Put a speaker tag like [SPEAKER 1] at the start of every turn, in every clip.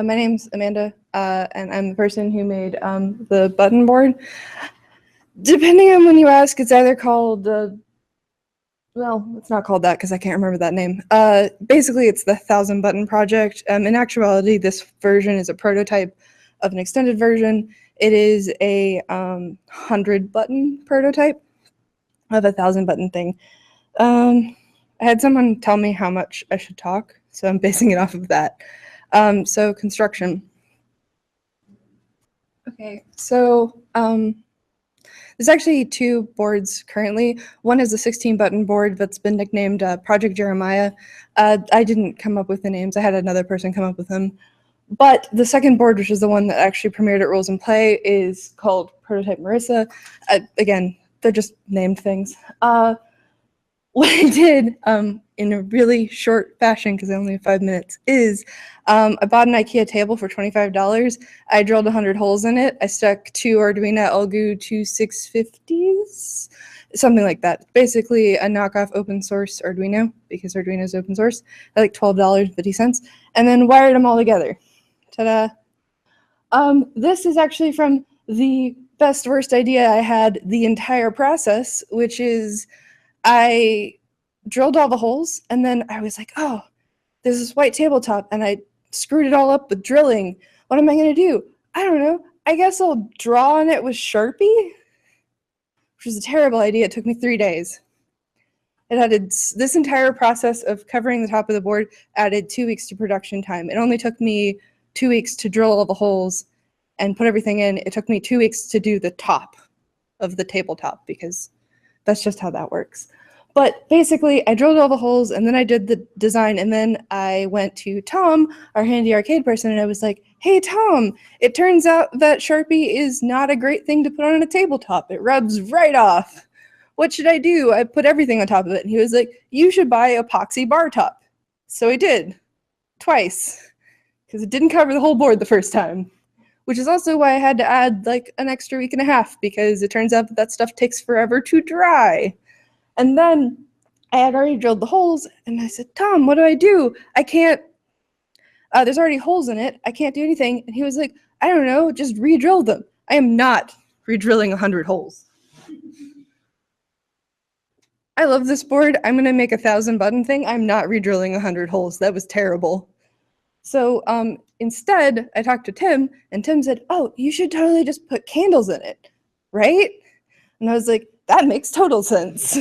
[SPEAKER 1] My name's Amanda, and I'm the person who made the button board. Depending on when you ask, it's either called, well, it's not called that because I can't remember that name. Basically, it's the 1,000 button project. In actuality, this version is a prototype of an extended version. It is a 100 button prototype of a 1,000 button thing. I had someone tell me how much I should talk, so I'm basing it off of that. So construction. Okay, so there's actually two boards currently. One is a 16 button board that's been nicknamed Project Jeremiah. I didn't come up with the names. I had another person come up with them. But the second board, which is the one that actually premiered at Rules and Play, is called Prototype Marissa. Again, they're just named things. What I did in a really short fashion, because I only have 5 minutes, is I bought an IKEA table for $25. I drilled 100 holes in it. I stuck 2 Arduino Elgu 2650s, something like that. Basically a knockoff open source Arduino, because Arduino is open source, at like $12.50, and then wired them all together. Ta-da! This is actually from the best worst idea I had the entire process, which is I drilled all the holes, and then I was like, oh, there's this white tabletop, and I screwed it all up with drilling. What am I going to do? I don't know. I guess I'll draw on it with Sharpie, which was a terrible idea. It took me 3 days. It added this entire process of covering the top of the board added 2 weeks to production time. It only took me 2 weeks to drill all the holes and put everything in. It took me 2 weeks to do the top of the tabletop, because that's just how that works. But basically, I drilled all the holes, and then I did the design, and then I went to Tom, our handy arcade person, and I was like, hey, Tom, it turns out that Sharpie is not a great thing to put on a tabletop. It rubs right off. What should I do? I put everything on top of it. And he was like, you should buy epoxy bar top. So I did, twice, because it didn't cover the whole board the first time. Which is also why I had to add like an extra week and a half, because it turns out that that stuff takes forever to dry. And then I had already drilled the holes, and I said, Tom, what do I do? I can't, there's already holes in it. I can't do anything. And he was like, I don't know, just re-drill them. I am not re-drilling 100 holes. I love this board. I'm going to make a 1,000 button thing. I'm not re-drilling 100 holes. That was terrible. So instead, I talked to Tim, and Tim said, oh, you should totally just put candles in it, right? And I was like, that makes total sense.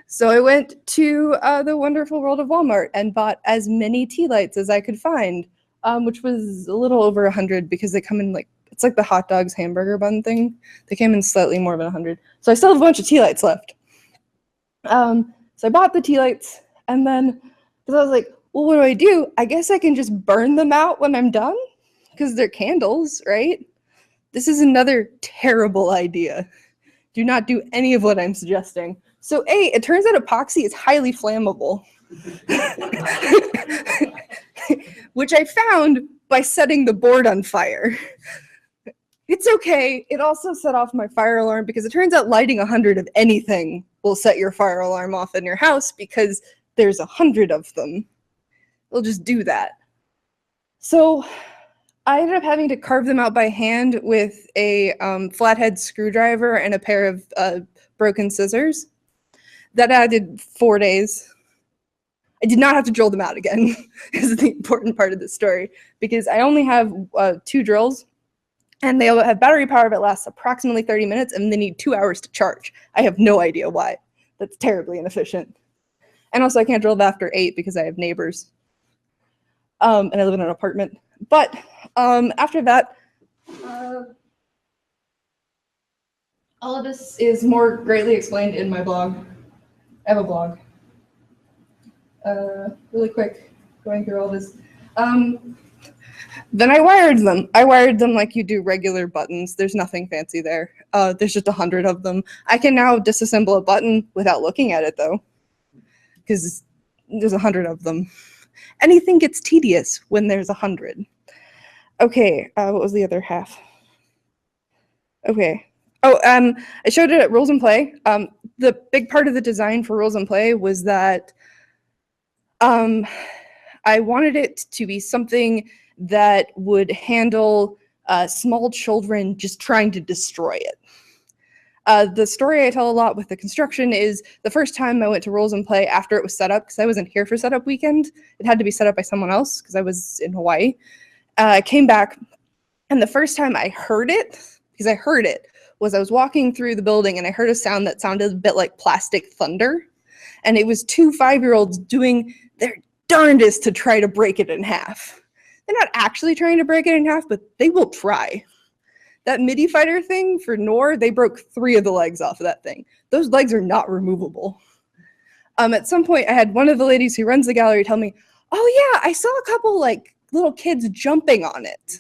[SPEAKER 1] So I went to the wonderful world of Walmart and bought as many tea lights as I could find, which was a little over 100, because they come in like, it's like the hot dogs hamburger bun thing. They came in slightly more than 100. So I still have a bunch of tea lights left. So I bought the tea lights, and then, because I was like, well, what do I do? I guess I can just burn them out when I'm done, because they're candles, right? This is another terrible idea. Do not do any of what I'm suggesting. So A, it turns out epoxy is highly flammable, which I found by setting the board on fire. It's okay. It also set off my fire alarm, because it turns out lighting 100 of anything will set your fire alarm off in your house, because there's 100 of them. They'll just do that. So I ended up having to carve them out by hand with a flathead screwdriver and a pair of broken scissors. That added 4 days. I did not have to drill them out again. This is the important part of the story, because I only have 2 drills, and they have battery power that lasts approximately 30 minutes, and they need 2 hours to charge. I have no idea why. That's terribly inefficient. And also, I can't drill after 8 because I have neighbors. And I live in an apartment. But after that, all of this is more greatly explained in my blog. I have a blog. Really quick, going through all this. Then I wired them. I wired them like you do regular buttons. There's nothing fancy there. There's just 100 of them. I can now disassemble a button without looking at it, though, because there's 100 of them. Anything gets tedious when there's 100. Okay, what was the other half? Okay. Oh, I showed it at Rules and Play. The big part of the design for Rules and Play was that I wanted it to be something that would handle small children just trying to destroy it. The story I tell a lot with the construction is the first time I went to Rules and Play after it was set up, because I wasn't here for setup weekend. It had to be set up by someone else because I was in Hawaii. I came back, and the first time I heard it, because I heard it, was I was walking through the building and I heard a sound that sounded a bit like plastic thunder. And it was 2 5-year-olds doing their darndest to try to break it in half. They're not actually trying to break it in half, but they will try. That MIDI fighter thing for Nor, they broke 3 of the legs off of that thing. Those legs are not removable. At some point, I had one of the ladies who runs the gallery tell me, oh yeah, I saw a couple like little kids jumping on it.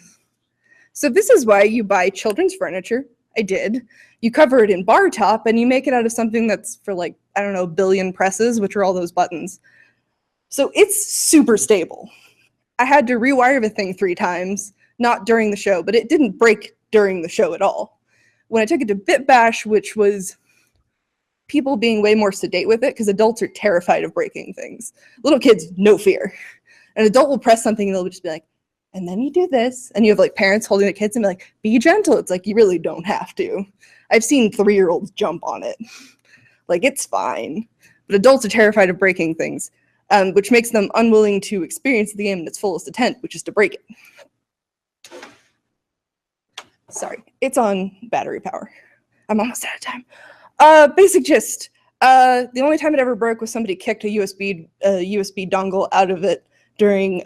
[SPEAKER 1] So this is why you buy children's furniture. I did. You cover it in bar top and you make it out of something that's for like, I don't know, a billion presses, which are all those buttons. So it's super stable. I had to rewire the thing 3 times, not during the show, but it didn't break during the show at all. When I took it to Bit Bash, which was people being way more sedate with it, because adults are terrified of breaking things. Little kids, no fear. An adult will press something and they'll just be like, and then you do this. And you have like parents holding the kids and be like, be gentle. It's like, you really don't have to. I've seen 3-year-olds jump on it. Like, it's fine. But adults are terrified of breaking things, which makes them unwilling to experience the game in its fullest intent, which is to break it. Sorry, it's on battery power. I'm almost out of time. Basic gist. The only time it ever broke was somebody kicked a USB dongle out of it during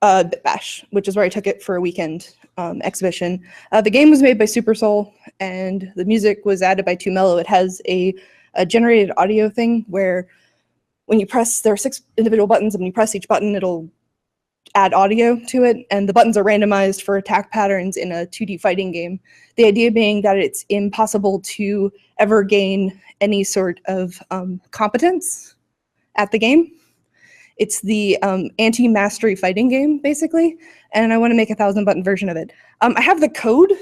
[SPEAKER 1] Bit Bash, which is where I took it for a weekend exhibition. The game was made by Super Soul, and the music was added by Mello. It has a generated audio thing where when you press, there are 6 individual buttons, and when you press each button, it'll add audio to it, and the buttons are randomized for attack patterns in a 2D fighting game. The idea being that it's impossible to ever gain any sort of competence at the game. It's the anti-mastery fighting game, basically, and I want to make a 1,000-button version of it. I have the code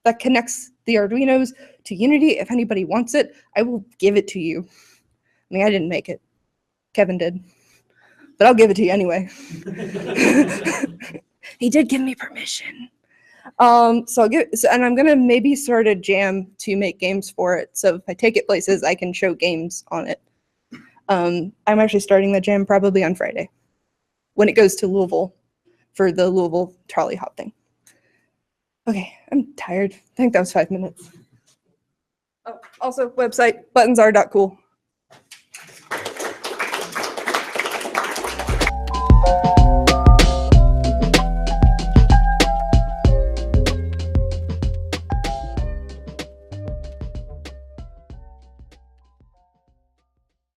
[SPEAKER 1] that connects the Arduinos to Unity. If anybody wants it, I will give it to you. I mean, I didn't make it. Kevin did. But I'll give it to you anyway. He did give me permission. And I'm gonna maybe start a jam to make games for it. So if I take it places, I can show games on it. I'm actually starting the jam probably on Friday when it goes to Louisville for the Louisville trolley hop thing. Okay, I'm tired. I think that was 5 minutes. Oh, also website, buttonsr.cool.